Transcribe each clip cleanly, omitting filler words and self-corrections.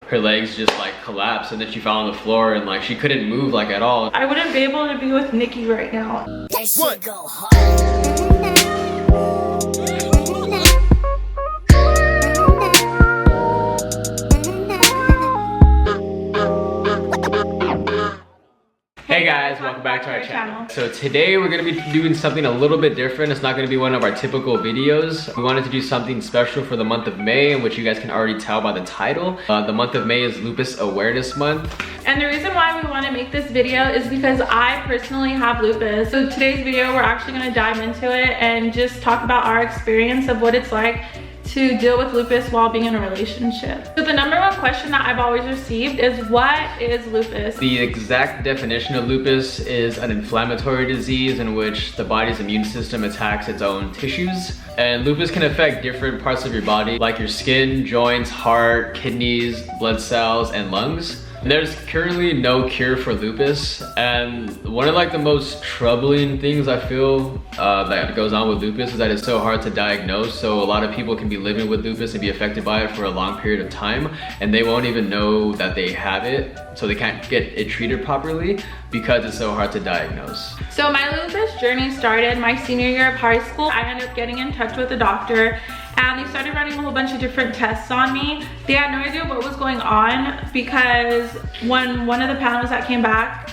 her legs just like collapsed, and then she fell on the floor, and like she couldn't move like at all. I wouldn't be able to be with Nikki right now. What? Go hard. Hey guys, welcome back to our channel. So today we're gonna be doing something a little bit different. It's not gonna be one of our typical videos. We wanted to do something special for the month of May, in which you guys can already tell by the title. The month of May is Lupus Awareness Month. And the reason why we want to make this video is because I personally have lupus. So today's video, we're actually gonna dive into it and just talk about our experience of what it's like to deal with lupus while being in a relationship. So the number one question that I've always received is, what is lupus? The exact definition of lupus is an inflammatory disease in which the body's immune system attacks its own tissues. And lupus can affect different parts of your body, like your skin, joints, heart, kidneys, blood cells, and lungs. And there's currently no cure for lupus, and one of like the most troubling things I feel that goes on with lupus is that it's so hard to diagnose. So a lot of people can be living with lupus and be affected by it for a long period of time, and they won't even know that they have it, so they can't get it treated properly because it's so hard to diagnose. So my lupus journey started my senior year of high school. I ended up getting in touch with a doctor, and they started running a whole bunch of different tests on me. They had no idea what was going on, because when one of the panels that came back,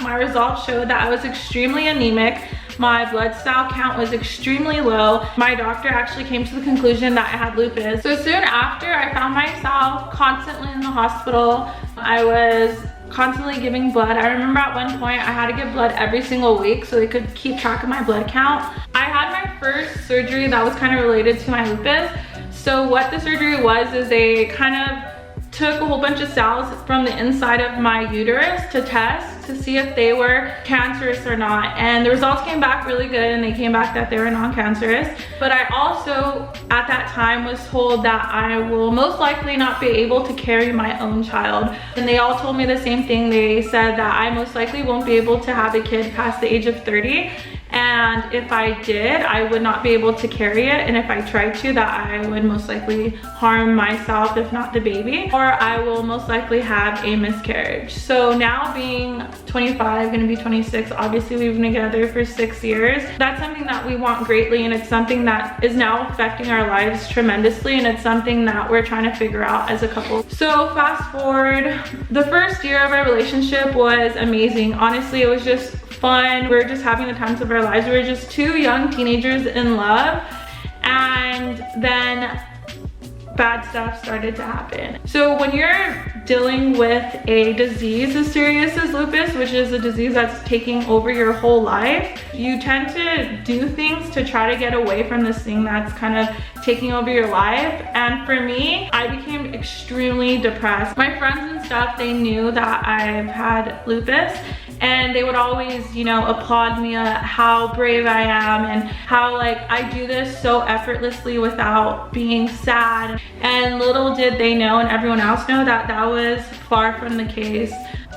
my results showed that I was extremely anemic. My blood cell count was extremely low. My doctor actually came to the conclusion that I had lupus. So soon after, I found myself constantly in the hospital. I was constantly giving blood. I remember at one point I had to give blood every single week so they could keep track of my blood count. I had my first surgery that was kind of related to my lupus. So what the surgery was is they kind of took a whole bunch of cells from the inside of my uterus to test to see if they were cancerous or not. And the results came back really good, and they came back that they were non-cancerous. But I also, at that time, was told that I will most likely not be able to carry my own child. And they all told me the same thing. They said that I most likely won't be able to have a kid past the age of 30. And if I did, I would not be able to carry it. And if I tried to, that I would most likely harm myself, if not the baby, or I will most likely have a miscarriage. So now being 25, gonna be 26, obviously we've been together for 6 years. That's something that we want greatly, and it's something that is now affecting our lives tremendously, and it's something that we're trying to figure out as a couple. So fast forward, the first year of our relationship was amazing. Honestly, it was just fun. We were just having the times of our lives. We were just two young teenagers in love, and then bad stuff started to happen. So when you're dealing with a disease as serious as lupus, which is a disease that's taking over your whole life, you tend to do things to try to get away from this thing that's kind of taking over your life. And for me, I became extremely depressed. My friends and stuff, they knew that I've had lupus, and they would always, you know, applaud me at how brave I am and how like I do this so effortlessly without being sad. And little did they know, and everyone else know, that that was far from the case.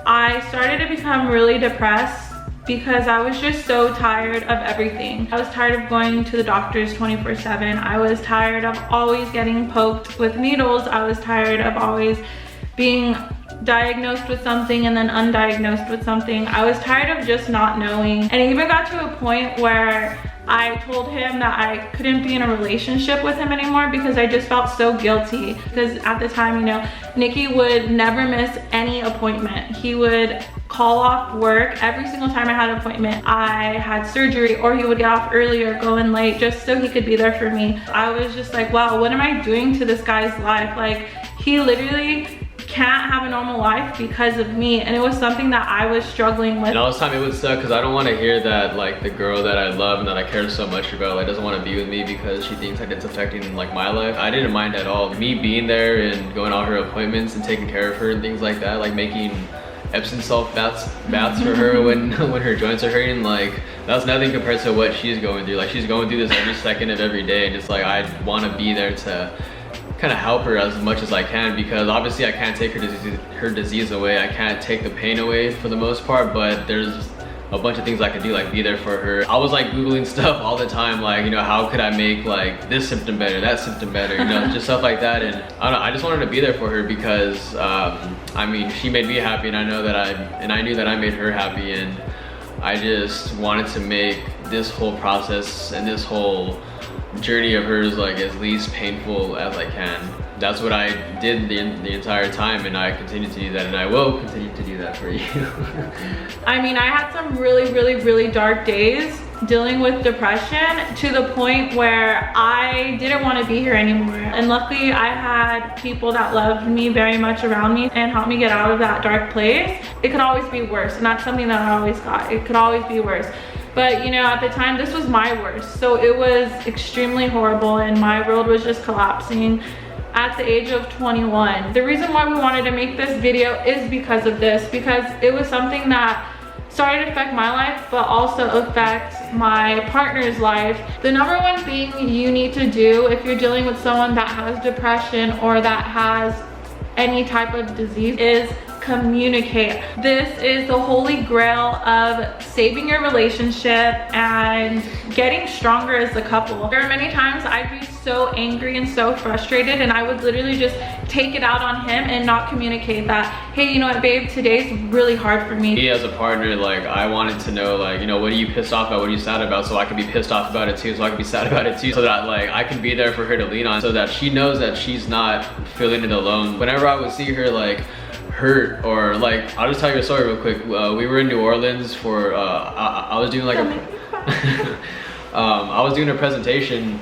I started to become really depressed because I was just so tired of everything. I was tired of going to the doctors 24/7. I was tired of always getting poked with needles. I was tired of always being diagnosed with something and then undiagnosed with something. I was tired of just not knowing. And it even got to a point where I told him that I couldn't be in a relationship with him anymore because I just felt so guilty. Because at the time, you know, Nikki would never miss any appointment. He would call off work every single time I had an appointment. I had surgery, or he would get off early or go in late just so he could be there for me. I was just like, wow, what am I doing to this guy's life? Like, he literally can't have a normal life because of me, and it was something that I was struggling with. And all this time it would suck because I don't want to hear that like the girl that I love and that I care so much about like doesn't want to be with me because she thinks like it's affecting like my life. I didn't mind at all. Me being there and going all her appointments and taking care of her and things like that, like making Epsom salt baths for her when her joints are hurting, like that's nothing compared to what she's going through. Like, she's going through this every second of every day, and it's like I want to be there to kind of help her as much as I can, because obviously I can't take her disease away. I can't take the pain away for the most part, but there's a bunch of things I could do, like be there for her. I was like Googling stuff all the time, like, you know, how could I make like this symptom better, that symptom better, you know, just stuff like that. And I don't know, I just wanted to be there for her because I mean, she made me happy, and I know that I knew that I made her happy, and I just wanted to make this whole process and this whole journey of hers like as least painful as I can. That's what I did the entire time, and I continue to do that, and I will continue to do that for you. I mean, I had some really dark days dealing with depression to the point where I didn't want to be here anymore. And luckily I had people that loved me very much around me and helped me get out of that dark place. It could always be worse, and that's something that I always got. It could always be worse. But you know, at the time, this was my worst. So it was extremely horrible, and my world was just collapsing at the age of 21. The reason why we wanted to make this video is because of this, because it was something that started to affect my life, but also affect my partner's life. The number one thing you need to do if you're dealing with someone that has depression or that has any type of disease is communicate. This is the holy grail of saving your relationship and getting stronger as a couple. There are many times I'd be so angry and so frustrated, and I would literally just take it out on him and not communicate that, hey, you know what, babe, today's really hard for me. Me as a partner, like, I wanted to know, like, you know, what are you pissed off about, what are you sad about, so I can be pissed off about it too, so I can be sad about it too, so that like I can be there for her to lean on, so that she knows that she's not feeling it alone. Whenever I would see her like hurt, or like, I'll just tell you a story real quick. We were in New Orleans for I was doing like I was doing a presentation,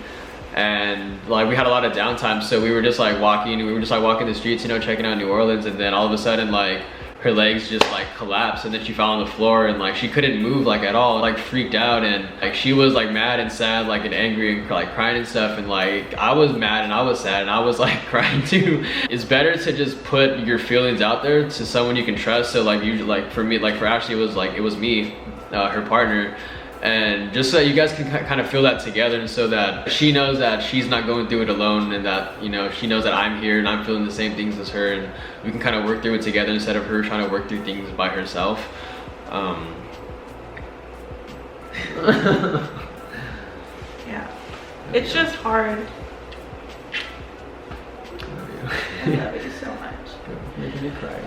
and like we had a lot of downtime, so we were just like walking the streets, you know, checking out New Orleans, and then all of a sudden like her legs just like collapsed, and then she fell on the floor, and like she couldn't move like at all, like freaked out, and like she was like mad and sad, like, and angry and like crying and stuff, and like I was mad and I was sad and I was like crying too. It's better to just put your feelings out there to someone you can trust. So like usually, like for me, like for Ashley, it was me, her partner, and just so that you guys can kind of feel that together, and so that she knows that she's not going through it alone, and that, you know, she knows that I'm here and I'm feeling the same things as her, and we can kind of work through it together instead of her trying to work through things by herself. Yeah, it's just hard. I love you so much. Making me cry.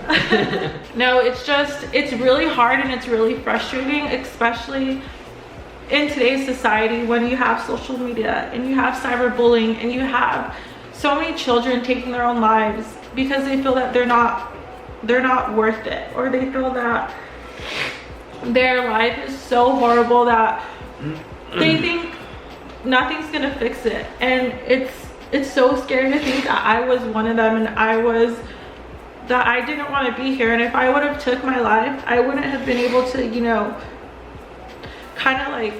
No, it's really hard, and it's really frustrating, especially in today's society when you have social media and you have cyberbullying and you have so many children taking their own lives because they feel that they're not worth it, or they feel that their life is so horrible that they think nothing's gonna fix it. And it's so scary to think that I was one of them, and that I didn't want to be here. And if I would have took my life, I wouldn't have been able to, you know, kind of like,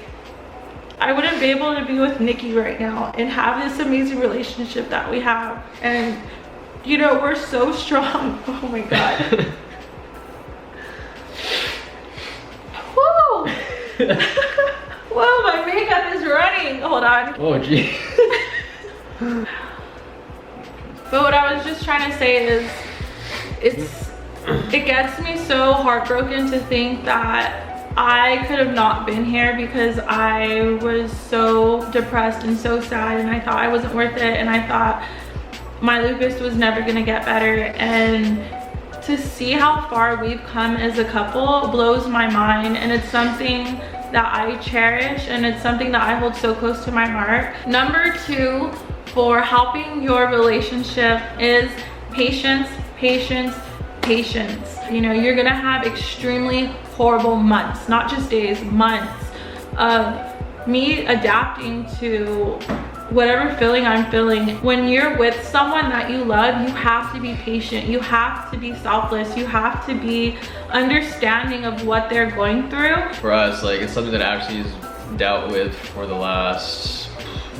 I wouldn't be able to be with Nikki right now and have this amazing relationship that we have. And you know, we're so strong. Oh my god. Woo! Whoa, my makeup is running. Hold on. Oh gee. But what I was just trying to say is, it gets me so heartbroken to think that I could have not been here, because I was so depressed and so sad, and I thought I wasn't worth it, and I thought my lupus was never gonna get better. And to see how far we've come as a couple blows my mind, and it's something that I cherish, and it's something that I hold so close to my heart. Number 2 for helping your relationship is patience, patience, patience. You know, you're gonna have extremely horrible months, not just days, months of me adapting to whatever feeling I'm feeling. When you're with someone that you love, you have to be patient, you have to be selfless, you have to be understanding of what they're going through. For us, like, it's something that Ashley's dealt with for the last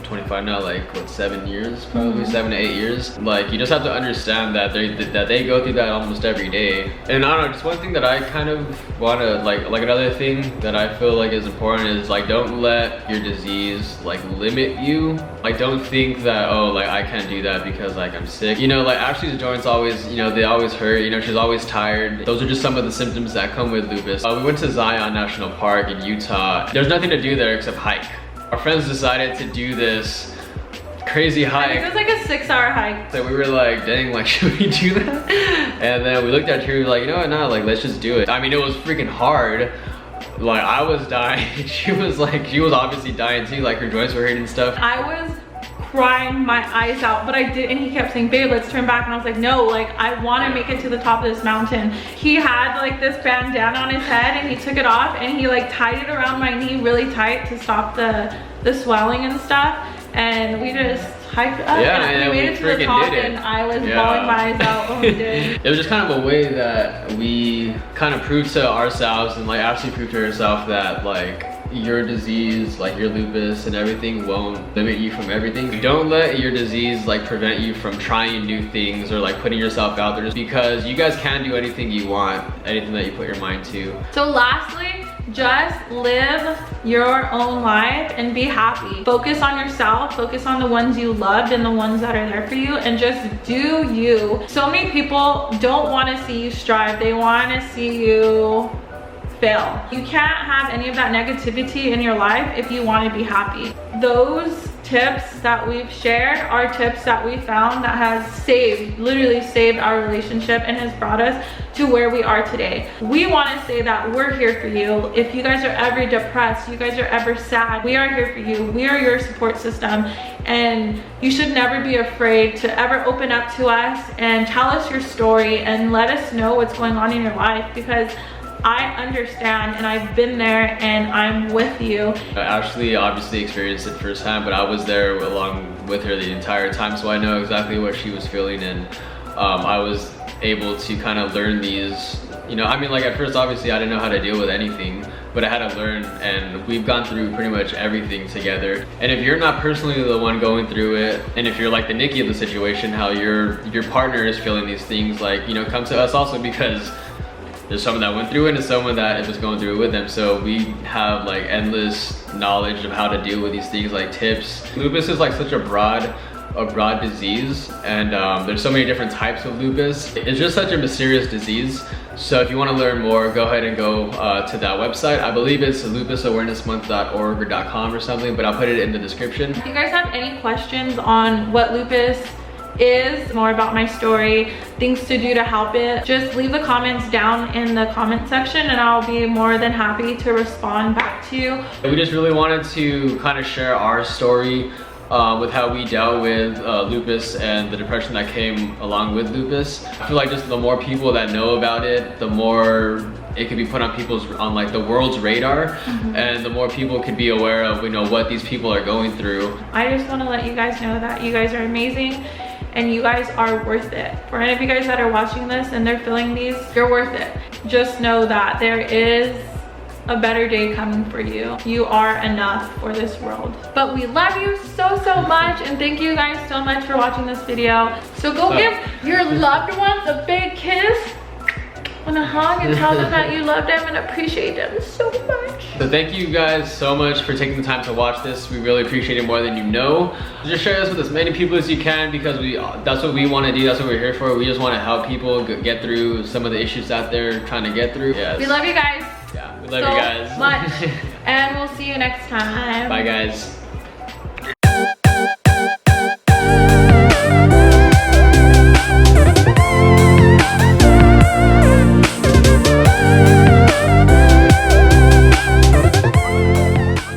25 now, like what, 7 years, probably 7 to 8 years. Like, you just have to understand that they go through that almost every day. And I don't know, just one thing that I kind of want to like another thing that I feel like is important is like, don't let your disease like limit you. Like, don't think that, oh, like I can't do that because like I'm sick. You know, like Ashley's joints always, you know, they always hurt. You know, she's always tired. Those are just some of the symptoms that come with lupus. We went to Zion National Park in Utah. There's nothing to do there except hike. Our friends decided to do this crazy hike. It was like a 6-hour hike. So we were like, dang, like, should we do that? And then we looked at her, we were like, you know what, no, like, let's just do it. I mean, it was freaking hard. Like, I was dying. She was obviously dying too. Like, her joints were hurting and stuff. I was crying my eyes out, but I did, and he kept saying, babe, let's turn back. And I was like, no, like, I want to make it to the top of this mountain. He had like this bandana on his head, and he took it off, and he like tied it around my knee really tight to stop the swelling and stuff. And we just hiked up, and we made it to the top, and I was bawling my eyes out when we did. It was just kind of a way that we kind of proved to ourselves, and like Ashley proved to herself that like your disease, like your lupus and everything, won't limit you from everything. Don't let your disease like prevent you from trying new things or like putting yourself out there, just because you guys can do anything you want, anything that you put your mind to. So lastly, just live your own life and be happy. Focus on yourself, focus on the ones you loved and the ones that are there for you, and just do you. So many people don't want to see you strive. They want to see you fail. You can't have any of that negativity in your life if you want to be happy. Those tips that we've shared are tips that we found that has literally saved our relationship and has brought us to where we are today. We want to say that we're here for you. If you guys are ever depressed, you guys are ever sad, we are here for you. We are your support system, and you should never be afraid to ever open up to us and tell us your story and let us know what's going on in your life, because I understand and I've been there and I'm with you. Ashley obviously experienced it firsthand, but I was there along with her the entire time, so I know exactly what she was feeling, and I was able to kind of learn these, you know, I mean, like at first obviously I didn't know how to deal with anything, but I had to learn, and we've gone through pretty much everything together. And if you're not personally the one going through it, and if you're like the Nikki of the situation, how your partner is feeling these things, like, you know, come to us also, because there's someone that went through it and someone that was going through it with them. So we have like endless knowledge of how to deal with these things, like tips. Lupus is like such a broad disease, and there's so many different types of lupus. It's just such a mysterious disease. So if you want to learn more, go ahead and go to that website. I believe it's lupusawarenessmonth.org or .com or something, but I'll put it in the description. If you guys have any questions on what lupus is, more about my story, things to do to help it, just leave the comments down in the comment section, and I'll be more than happy to respond back to you. We just really wanted to kind of share our story with how we dealt with lupus and the depression that came along with lupus. I feel like just the more people that know about it, the more it could be put on like the world's radar, and the more people could be aware of, you know, what these people are going through. I just want to let you guys know that you guys are amazing, and you guys are worth it. For any of you guys that are watching this and they're feeling these, you're worth it. Just know that there is a better day coming for you. You are enough for this world. But we love you so much, and thank you guys so much for watching this video. So go give your loved ones a big kiss and a hug, and tell them that you love them and appreciate them so much. So thank you guys so much for taking the time to watch this. We really appreciate it more than you know. Just share this with as many people as you can, because that's what we want to do. That's what we're here for. We just want to help people get through some of the issues that they're trying to get through. Yes. We love you guys. Yeah, we love you guys much. And we'll see you next time. Bye guys.